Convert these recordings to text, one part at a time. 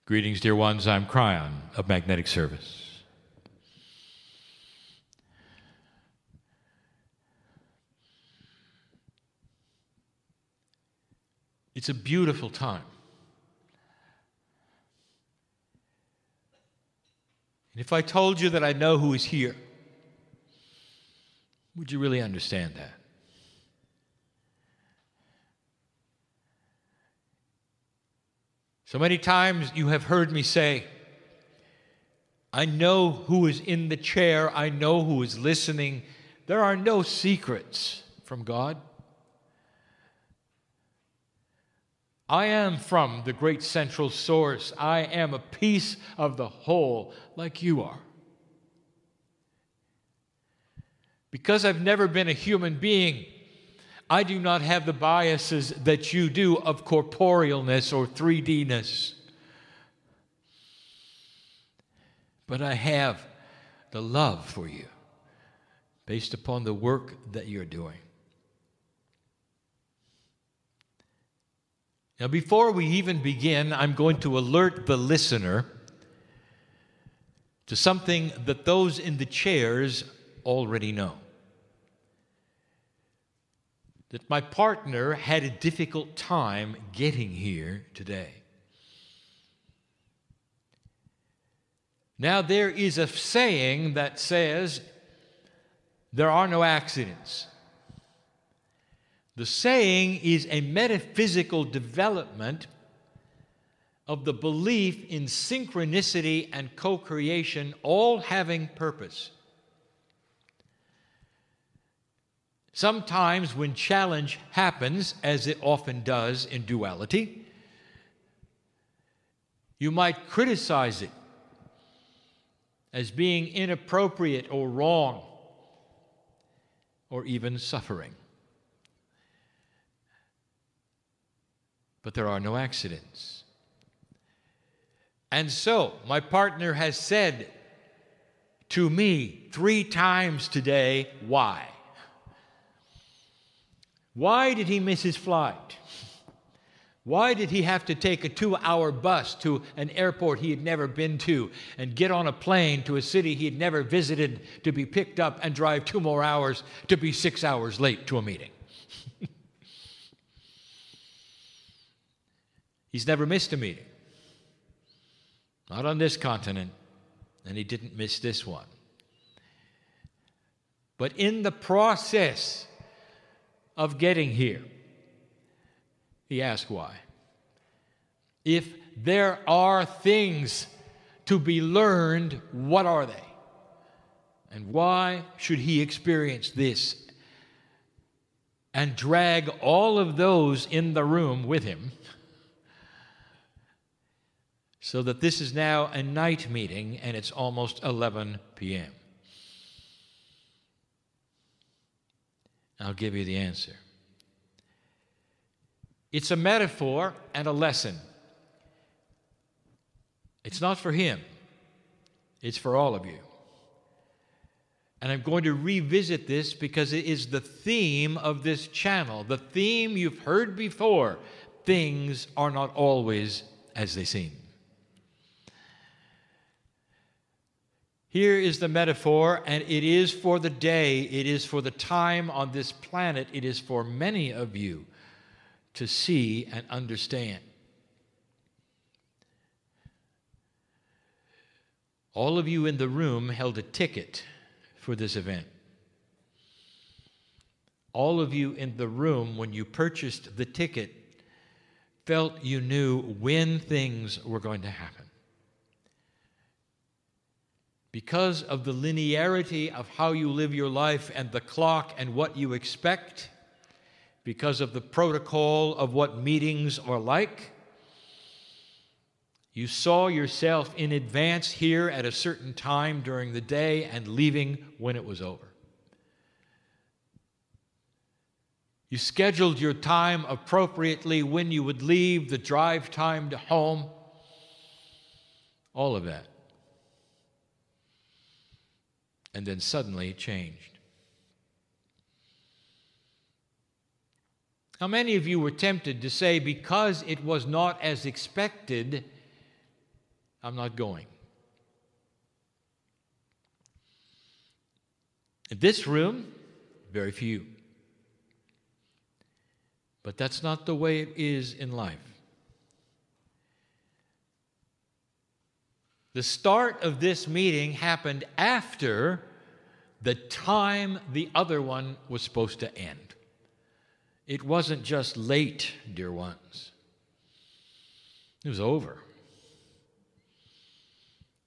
Greetings, dear ones. I'm Kryon of Magnetic Service. It's a beautiful time. And if I told you that I know who is here, would you really understand that? So many times you have heard me say, I know who is in the chair, I know who is listening. There are no secrets from God. I am from the great central source. I am a piece of the whole, like you are. Because I've never been a human being, I do not have the biases that you do of corporealness or 3D-ness. But I have the love for you based upon the work that you're doing. Now, before we even begin, I'm going to alert the listener to something that those in the chairs already know. That my partner had a difficult time getting here today. Now, there is a saying that says, there are no accidents. The saying is a metaphysical development of the belief in synchronicity and co-creation, all having purpose. Sometimes when challenge happens, as it often does in duality, you might criticize it as being inappropriate or wrong, or even suffering. But there are no accidents. And so, my partner has said to me 3 times today, why? Why did he miss his flight? Why did he have to take a 2-hour bus to an airport he had never been to and get on a plane to a city he had never visited to be picked up and drive 2 more hours to be 6 hours late to a meeting? He's never missed a meeting. Not on this continent, and he didn't miss this one. But in the process of getting here, he asked why. If there are things to be learned, what are they? And why should he experience this and drag all of those in the room with him so that this is now a night meeting and it's almost 11 p.m.? I'll give you the answer. It's a metaphor and a lesson. It's not for him. It's for all of you. And I'm going to revisit this because it is the theme of this channel. The theme you've heard before. Things are not always as they seem. Here is the metaphor, and it is for the day, it is for the time on this planet, it is for many of you to see and understand. All of you in the room held a ticket for this event. All of you in the room, when you purchased the ticket, felt you knew when things were going to happen. Because of the linearity of how you live your life and the clock and what you expect, because of the protocol of what meetings are like, you saw yourself in advance here at a certain time during the day and leaving when it was over. You scheduled your time appropriately when you would leave, the drive time to home, all of that. And then suddenly it changed. How many of you were tempted to say, because it was not as expected, I'm not going. In this room, very few. But that's not the way it is in life. The start of this meeting happened after the time the other one was supposed to end. It wasn't just late, dear ones. It was over.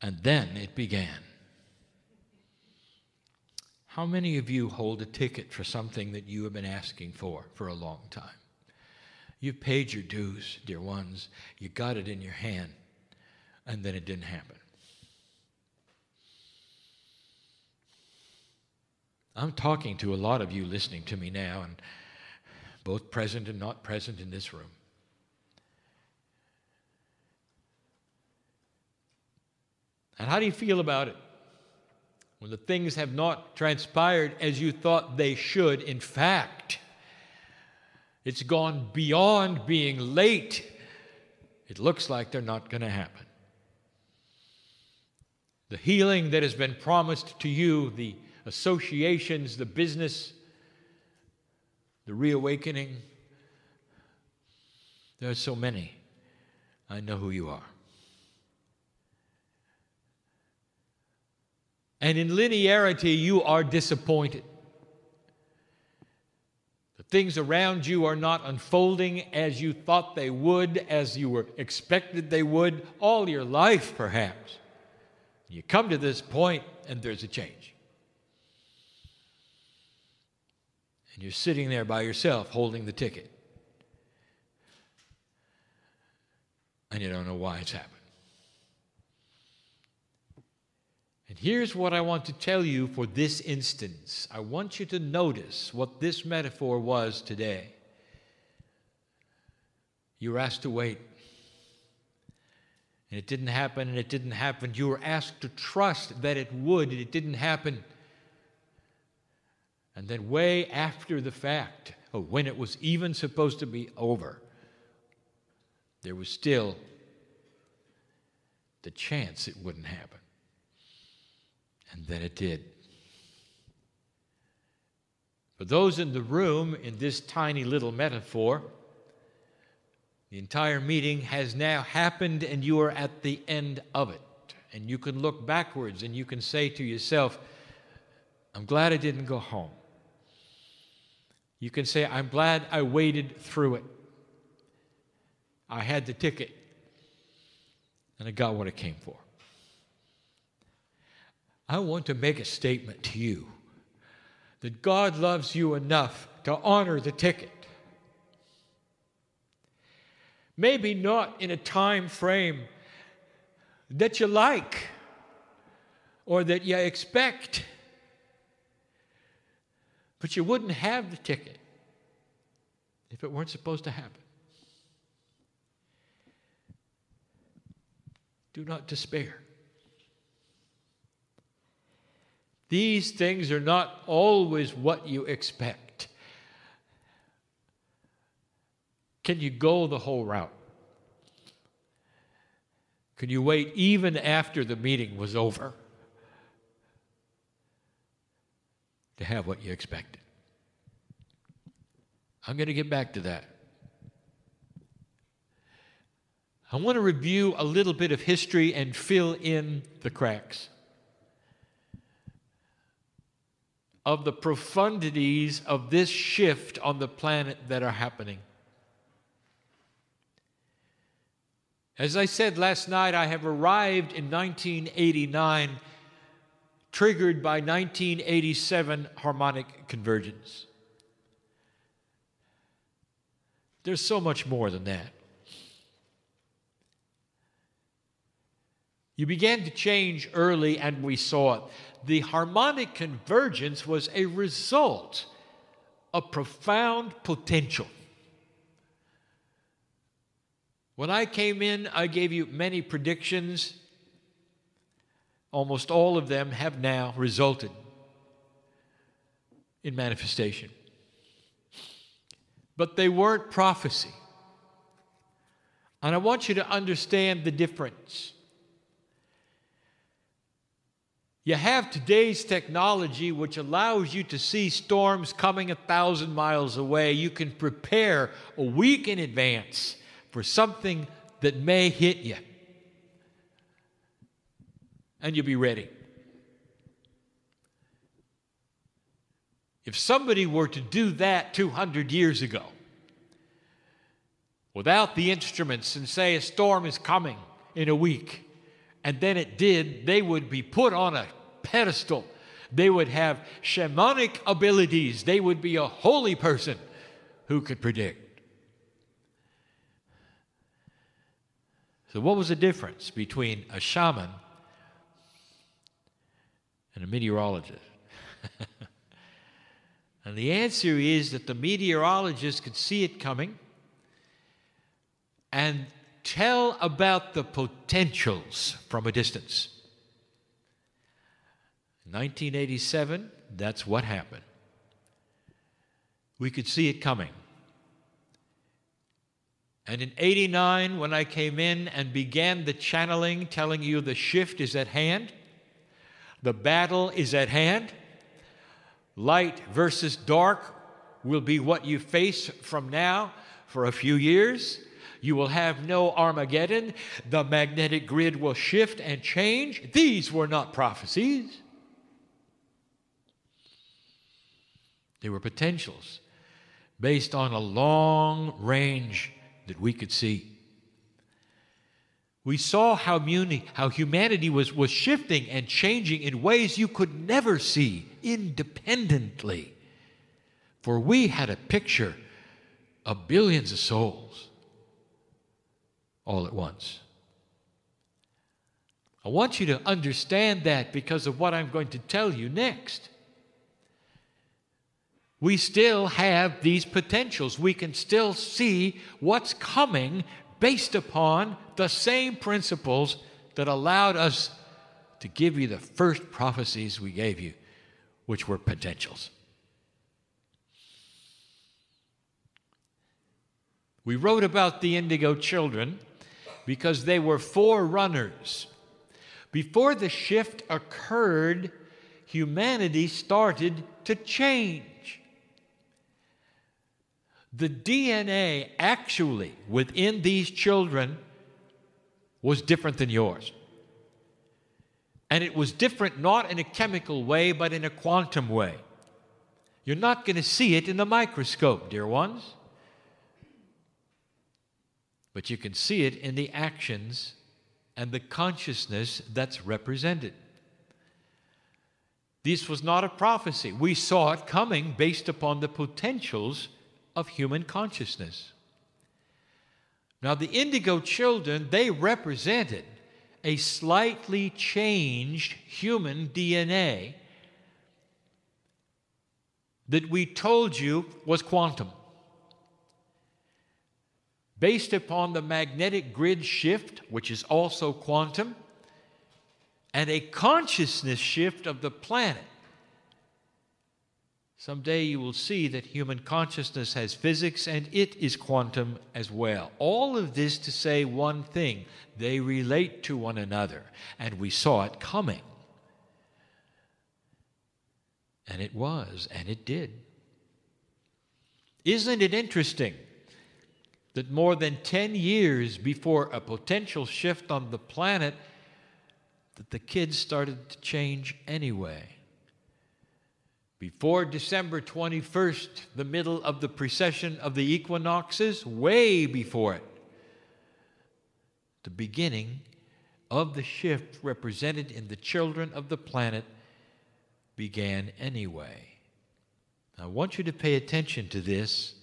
And then it began. How many of you hold a ticket for something that you have been asking for a long time? You've paid your dues, dear ones. You got it in your hand, and then it didn't happen. I'm talking to a lot of you listening to me now, and both present and not present in this room. And how do you feel about it? When the things have not transpired as you thought they should. In fact, it's gone beyond being late. It looks like they're not going to happen. The healing that has been promised to you, the associations, the business, the reawakening. There are so many. I know who you are. And in linearity, you are disappointed. The things around you are not unfolding as you thought they would, as you were expected they would, all your life perhaps. You come to this point and there's a change. And you're sitting there by yourself holding the ticket. And you don't know why it's happened. And here's what I want to tell you for this instance. I want you to notice what this metaphor was today. You were asked to wait. And it didn't happen, and it didn't happen. You were asked to trust that it would, and it didn't happen. And then way after the fact, when it was even supposed to be over, there was still the chance it wouldn't happen. And then it did. For those in the room, in this tiny little metaphor, the entire meeting has now happened and you are at the end of it. And you can look backwards and you can say to yourself, I'm glad I didn't go home. You can say, I'm glad I waded through it. I had the ticket and I got what I came for. I want to make a statement to you that God loves you enough to honor the ticket. Maybe not in a time frame that you like or that you expect, but you wouldn't have the ticket if it weren't supposed to happen. Do not despair. These things are not always what you expect. Can you go the whole route? Can you wait even after the meeting was over to have what you expected? I'm going to get back to that. I want to review a little bit of history and fill in the cracks of the profundities of this shift on the planet that are happening. As I said last night, I have arrived in 1989, triggered by 1987 harmonic convergence. There's so much more than that. You began to change early, and we saw it. The harmonic convergence was a result of profound potential. When I came in, I gave you many predictions. Almost all of them have now resulted in manifestation. But they weren't prophecy. And I want you to understand the difference. You have today's technology which allows you to see storms coming 1,000 miles away. You can prepare a week in advance for something that may hit you. And you'll be ready. If somebody were to do that 200 years ago, without the instruments, and say a storm is coming in a week, and then it did, they would be put on a pedestal. They would have shamanic abilities. They would be a holy person who could predict. So what was the difference between a shaman and a meteorologist? And the answer is that the meteorologist could see it coming and tell about the potentials from a distance. In 1987, that's what happened. We could see it coming. And in 89, when I came in and began the channeling, telling you the shift is at hand, the battle is at hand, light versus dark will be what you face from now for a few years. You will have no Armageddon. The magnetic grid will shift and change. These were not prophecies. They were potentials based on a long range that we could see. We saw how humanity was shifting and changing in ways you could never see independently. For we had a picture of billions of souls all at once. I want you to understand that because of what I'm going to tell you next. We still have these potentials. We can still see what's coming based upon the same principles that allowed us to give you the first prophecies we gave you, which were potentials. We wrote about the indigo children because they were forerunners. Before the shift occurred, humanity started to change. The DNA actually within these children was different than yours. And it was different not in a chemical way, but in a quantum way. You're not going to see it in the microscope, dear ones. But you can see it in the actions and the consciousness that's represented. This was not a prophecy. We saw it coming based upon the potentials of human consciousness. Now, the indigo children, they represented a slightly changed human DNA that we told you was quantum. Based upon the magnetic grid shift, which is also quantum, and a consciousness shift of the planet. Someday you will see that human consciousness has physics and it is quantum as well. All of this to say one thing: they relate to one another, and we saw it coming. And it was, and it did. Isn't it interesting that more than 10 years before a potential shift on the planet, that the kids started to change anyway? Before December 21st, the middle of the precession of the equinoxes, way before it, the beginning of the shift represented in the children of the planet began anyway. I want you to pay attention to this,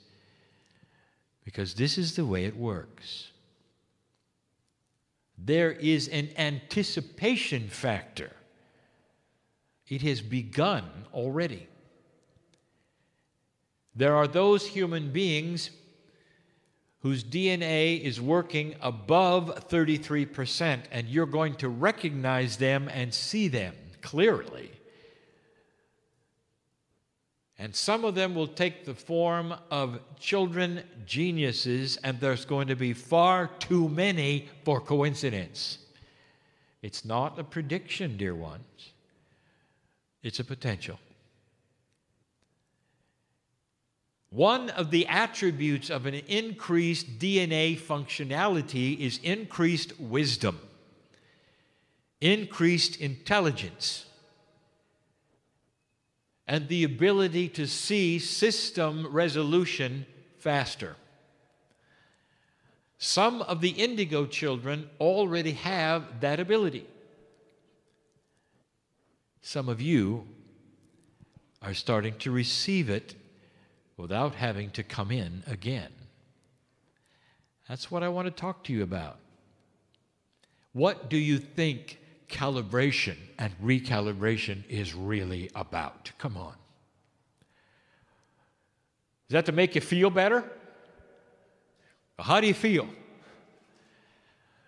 because this is the way it works. There is an anticipation factor. It has begun already. There are those human beings whose DNA is working above 33%, and you're going to recognize them and see them clearly. And some of them will take the form of children geniuses, and there's going to be far too many for coincidence. It's not a prediction, dear ones. It's a potential. One of the attributes of an increased DNA functionality is increased wisdom, increased intelligence, and the ability to see system resolution faster. Some of the indigo children already have that ability. Some of you are starting to receive it without having to come in again. That's what I want to talk to you about. What do you think calibration and recalibration is really about? Come on. Is that to make you feel better? How do you feel?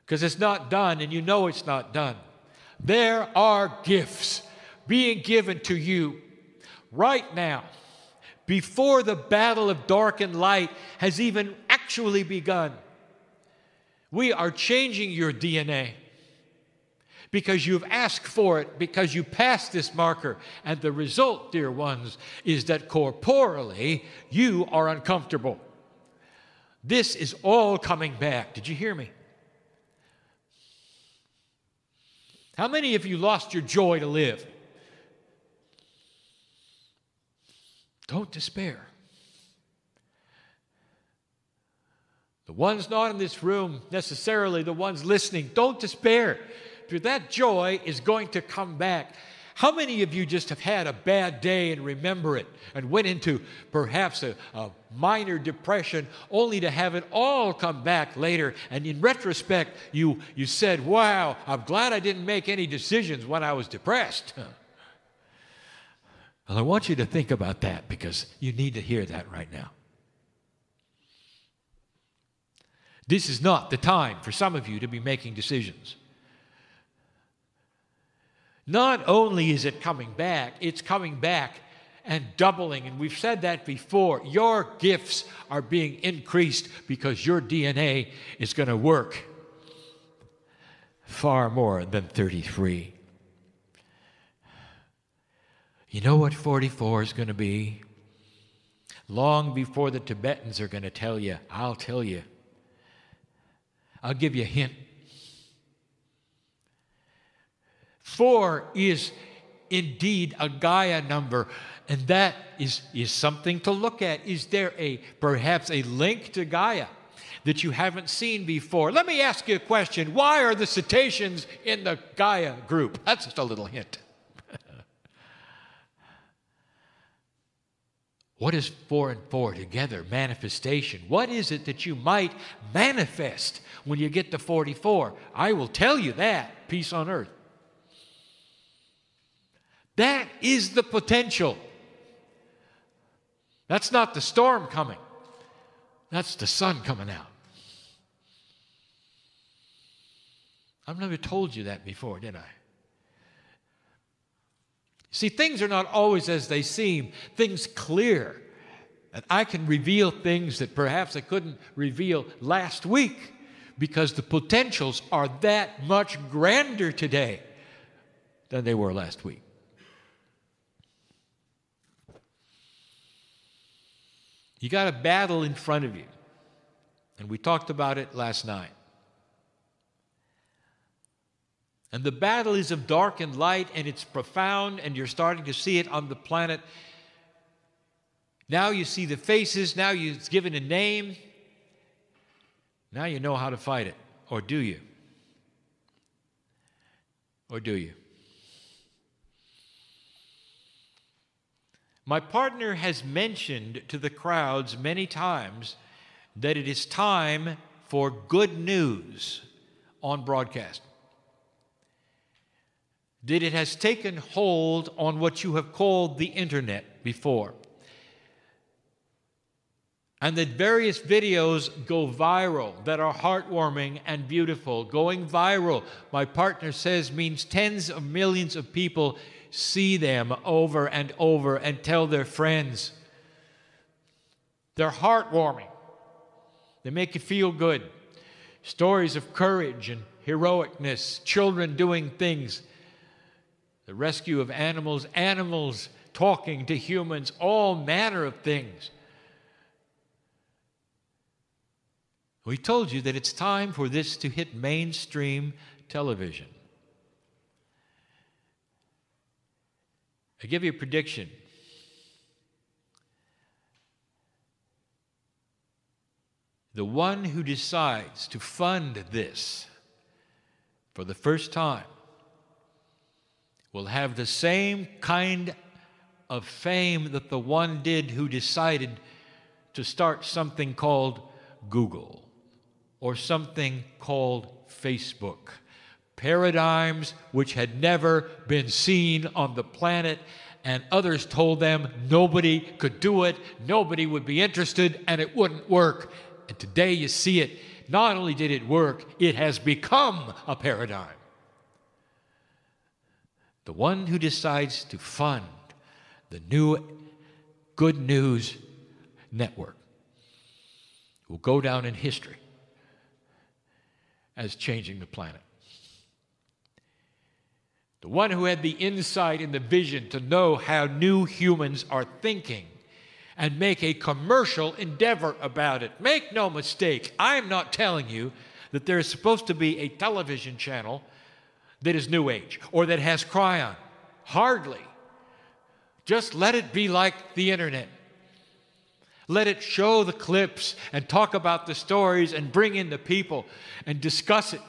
Because it's not done, and you know it's not done. There are gifts being given to you right now, before the battle of dark and light has even actually begun. We are changing your DNA because you've asked for it, because you passed this marker. And the result, dear ones, is that corporally you are uncomfortable. This is all coming back. Did you hear me? How many of you lost your joy to live? Don't despair. The ones not in this room, necessarily the ones listening, don't despair. Because that joy is going to come back. How many of you just have had a bad day and remember it and went into perhaps a minor depression only to have it all come back later? And in retrospect, you said, wow, I'm glad I didn't make any decisions when I was depressed. Well, I want you to think about that because you need to hear that right now. This is not the time for some of you to be making decisions. Not only is it coming back, it's coming back and doubling. And we've said that before. Your gifts are being increased because your DNA is going to work far more than 33. You know what 44 is going to be? Long before the Tibetans are going to tell you, I'll tell you. I'll give you a hint. 4 is indeed a Gaia number, and that is something to look at. Is there perhaps a link to Gaia that you haven't seen before? Let me ask you a question. Why are the cetaceans in the Gaia group? That's just a little hint. What is 4 and 4 together? Manifestation. What is it that you might manifest when you get to 44? I will tell you that. Peace on earth. That is the potential. That's not the storm coming. That's the sun coming out. I've never told you that before, did I? See, things are not always as they seem. Things clear. And I can reveal things that perhaps I couldn't reveal last week because the potentials are that much grander today than they were last week. You got a battle in front of you. And we talked about it last night. And the battle is of dark and light, and it's profound, and you're starting to see it on the planet. Now you see the faces. Now it's given a name. Now you know how to fight it. Or do you? Or do you? My partner has mentioned to the crowds many times that it is time for good news on broadcast. That it has taken hold on what you have called the internet before. And that various videos go viral that are heartwarming and beautiful. Going viral, my partner says, means tens of millions of people see them over and over and tell their friends. They're heartwarming. They make you feel good. Stories of courage and heroicness, children doing things the rescue of animals, animals talking to humans, all manner of things. We told you that it's time for this to hit mainstream television. I give you a prediction. The one who decides to fund this for the first time will have the same kind of fame that the one did who decided to start something called Google or something called Facebook. Paradigms which had never been seen on the planet, and others told them nobody could do it, nobody would be interested, and it wouldn't work. And today you see it. Not only did it work, it has become a paradigm. The one who decides to fund the new Good News Network will go down in history as changing the planet. The one who had the insight and the vision to know how new humans are thinking and make a commercial endeavor about it. Make no mistake, I'm not telling you that there is supposed to be a television channel that is New Age or that has Kryon. Hardly. Just let it be like the internet. Let it show the clips and talk about the stories and bring in the people and discuss it.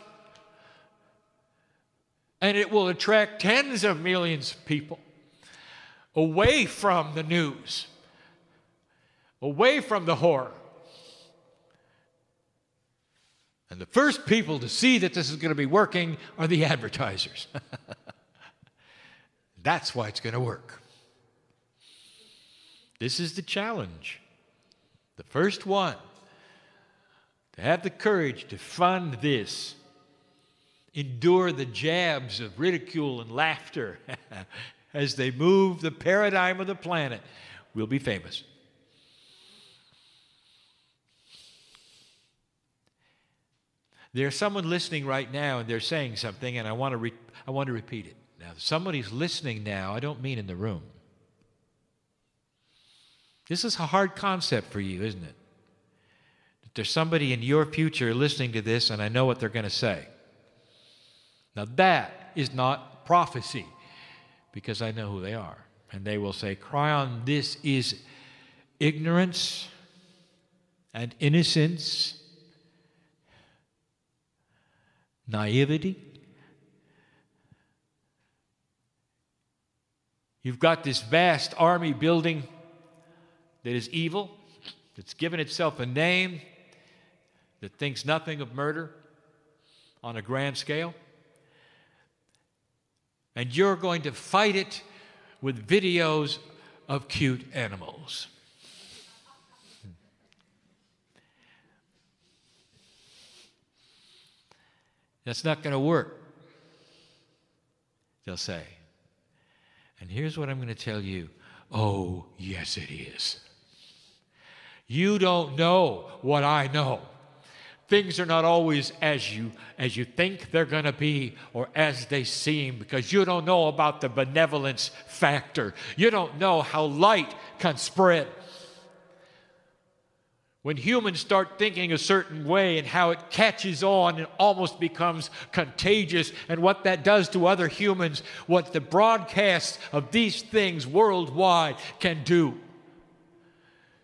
And it will attract tens of millions of people away from the news, away from the horror. And the first people to see that this is going to be working are the advertisers. That's why it's going to work. This is the challenge. The first one to have the courage to fund this, endure the jabs of ridicule and laughter as they move the paradigm of the planet, will be famous. There's someone listening right now, and they're saying something, and I want to repeat it. Now, somebody's listening now. I don't mean in the room. This is a hard concept for you, isn't it? That there's somebody in your future listening to this, and I know what they're going to say. Now, that is not prophecy, because I know who they are. And they will say, Kryon, this is ignorance and innocence, naivety. You've got this vast army building that is evil, that's given itself a name, that thinks nothing of murder on a grand scale. And you're going to fight it with videos of cute animals. That's not going to work, they'll say. And here's what I'm going to tell you. Oh, yes, it is. You don't know what I know. Things are not always as you think they're going to be or as they seem, because you don't know about the benevolence factor. You don't know how light can spread. When humans start thinking a certain way and how it catches on and almost becomes contagious, and what that does to other humans, what the broadcast of these things worldwide can do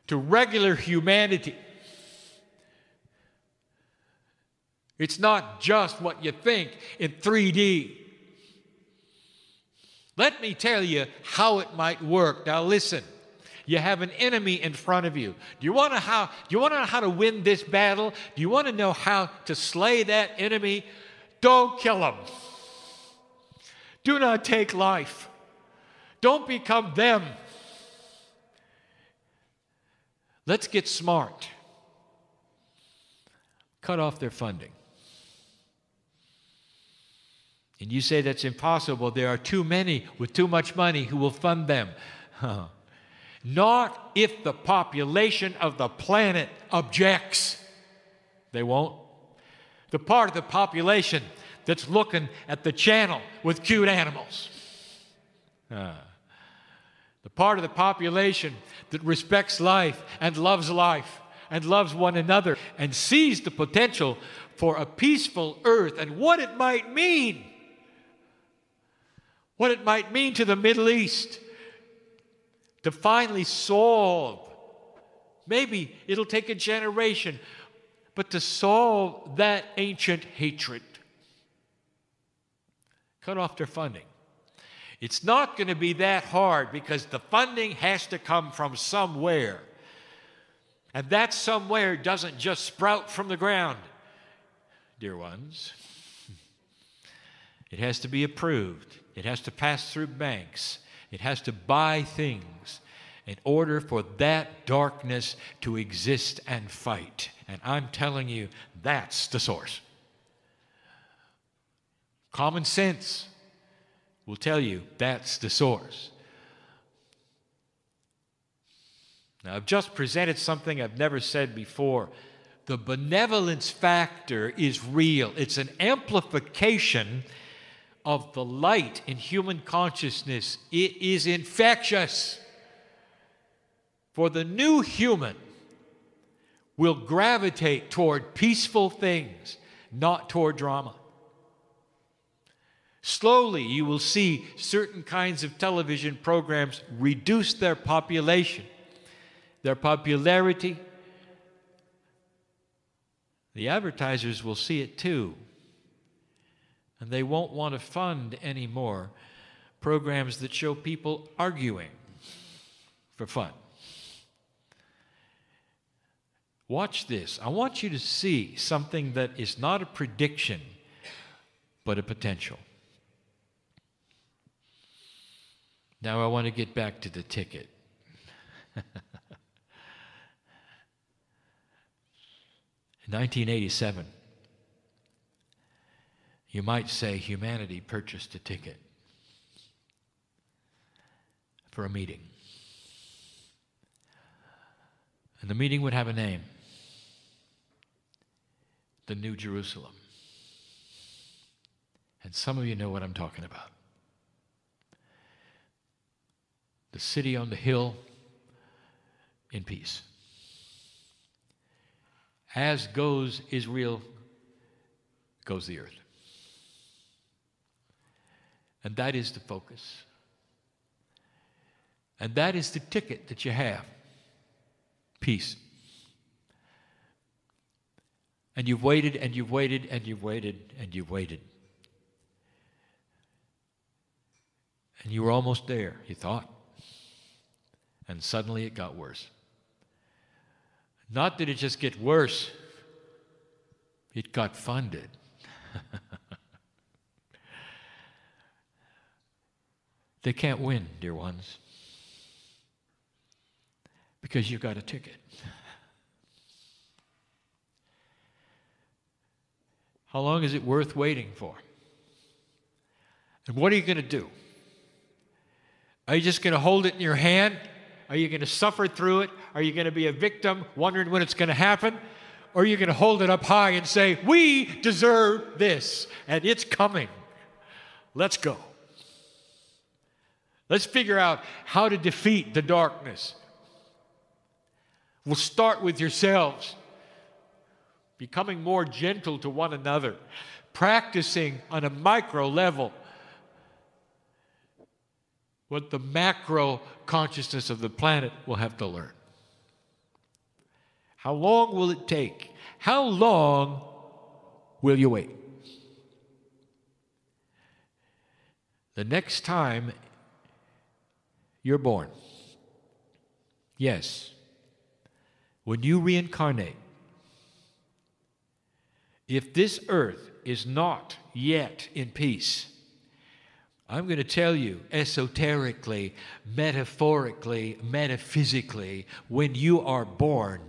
to regular humanity. It's not just what you think in 3D. Let me tell you how it might work. Now listen, you have an enemy in front of you. Do you want to know how to win this battle? Do you want to know how to slay that enemy? Don't kill him. Do not take life. Don't become them. Let's get smart. Cut off their funding. And you say that's impossible. There are too many with too much money who will fund them. Not if the population of the planet objects. They won't. The part of the population that's looking at the channel with cute animals. The part of the population that respects life and loves one another and sees the potential for a peaceful earth and what it might mean. What it might mean to the Middle East to finally solve. Maybe it'll take a generation, but to solve that ancient hatred. Cut off their funding. It's not going to be that hard because the funding has to come from somewhere. And that somewhere doesn't just sprout from the ground, dear ones. It has to be approved. It has to pass through banks. It has to buy things in order for that darkness to exist and fight. And I'm telling you, that's the source. Common sense will tell you that's the source. Now, I've just presented something I've never said before. The benevolence factor is real. It's an amplification of the light in human consciousness. It is infectious. For the new human will gravitate toward peaceful things, not toward drama. Slowly, you will see certain kinds of television programs reduce their population, their popularity. The advertisers will see it too. And they won't want to fund anymore programs that show people arguing for fun. Watch this. I want you to see something that is not a prediction, but a potential. Now I want to get back to the ticket. In 1987, you might say humanity purchased a ticket for a meeting. And the meeting would have a name: the New Jerusalem. And some of you know what I'm talking about. The city on the hill in peace. As goes Israel, goes the earth. And that is the focus. And that is the ticket that you have. Peace. And you've waited, and you've waited, and you've waited, and you've waited. And you were almost there, you thought. And suddenly it got worse. Not that it just get worse, it got funded. They can't win, dear ones, because you've got a ticket. How long is it worth waiting for? And what are you going to do? Are you just going to hold it in your hand? Are you going to suffer through it? Are you going to be a victim wondering when it's going to happen? Or are you going to hold it up high and say, we deserve this, and it's coming. Let's go. Let's figure out how to defeat the darkness. We'll start with yourselves, becoming more gentle to one another, practicing on a micro level what the macro consciousness of the planet will have to learn. How long will it take? How long will you wait? The next time you're born, yes, when you reincarnate, if this earth is not yet in peace, I'm going to tell you esoterically, metaphorically, metaphysically, when you are born,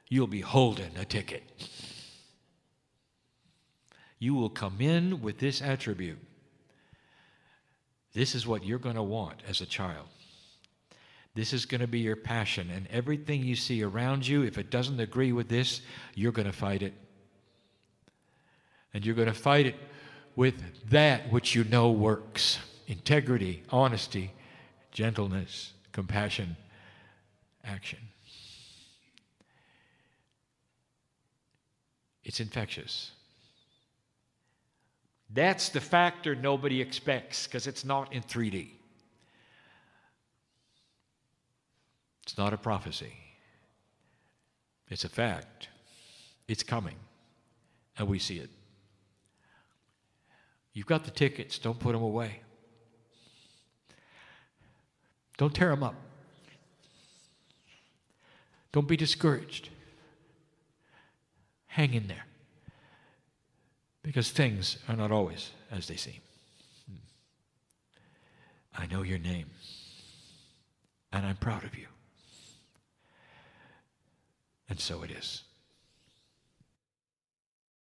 you'll be holding a ticket. You will come in with this attribute. This is what you're going to want as a child. This is going to be your passion, and everything you see around you, if it doesn't agree with this, you're going to fight it. And you're going to fight it with that which you know works. integrity, honesty, gentleness, compassion, action. It's infectious. That's the factor nobody expects because it's not in 3D. It's not a prophecy. It's a fact. It's coming. And we see it. You've got the tickets. Don't put them away. Don't tear them up. Don't be discouraged. Hang in there. Because things are not always as they seem. I know your name. And I'm proud of you. And so it is.